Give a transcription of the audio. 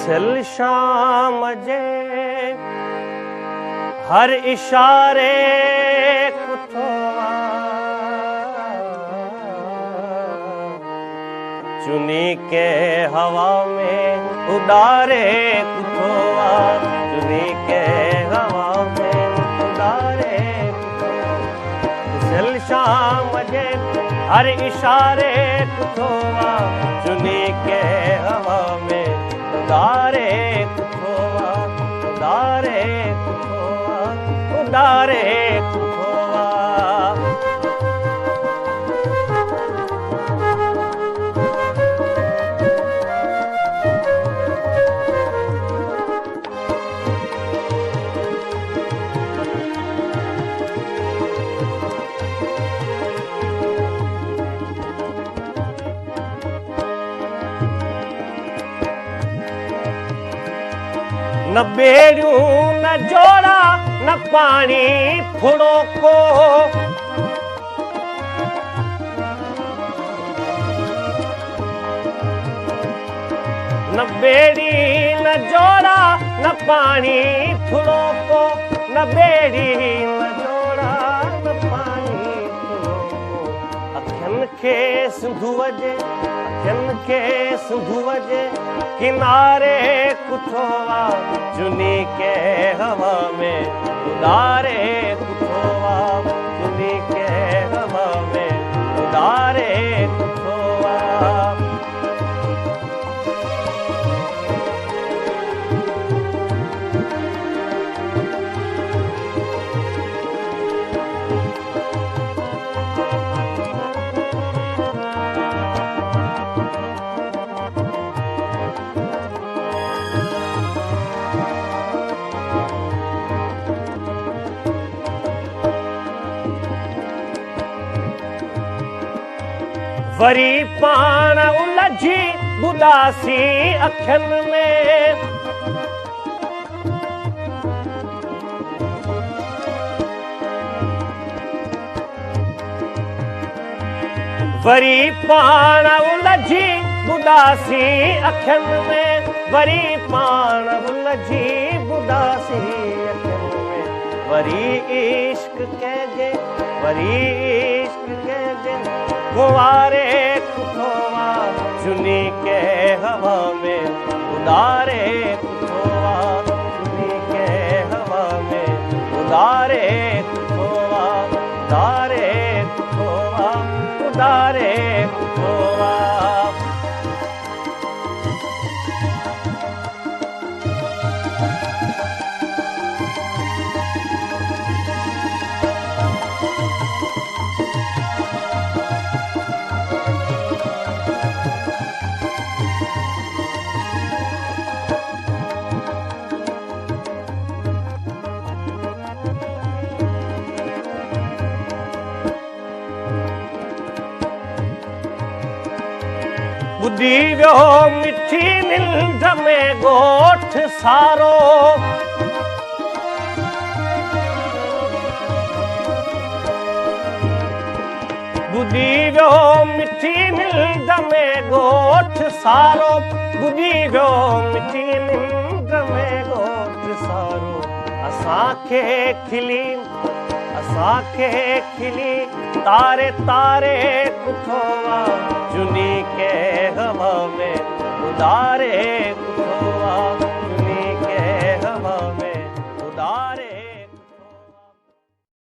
सिल शाम जे हर इशारे कुथोआ चुनी के हवा में उडारे कुथोआ चुनी के हवा में उडारे सिल शाम जे हर इशारे कुथोआ चुनी के हवा में उडारे कुथोआ उडारे कुथोआ उडारे कुथोआ न बेड़ियों न जोड़ा न पानी फुड़ो को न बेड़ी न जोड़ा न पानी फुड़ो को न बेड़ी न जोड़ा न पानी फुड़ो को अखियन के सिंधु वजे अखियन के सिंधु वजे किनारे कुथोआ चुनी के हवा में उडारे कुथोआ चुनी के हवा में उडारे कुथोआ वरी पाण उलझी बुदासी अखियन में वरी पाण उलझी बुदासी अखियन में वरी पाण उलझी बुदासी अखियन में वरी इश्क कजे वरी इश्क कजे कुंवारे कुथोआ चुनी के हवा में उडारे कुथोआ चुनी के हवा में उडारे कुथोआ उडारे कुथोआ उडारे कुथोआ बुधी वियो मिठी निंड में गोठ सारो बुधी वियो मिठी निंड में गोठ सारो बुधी वियो मिठी निंड में गोठ सारो असांखे खिली तारे तारे कुथोआ चुनी के हवा में उडारे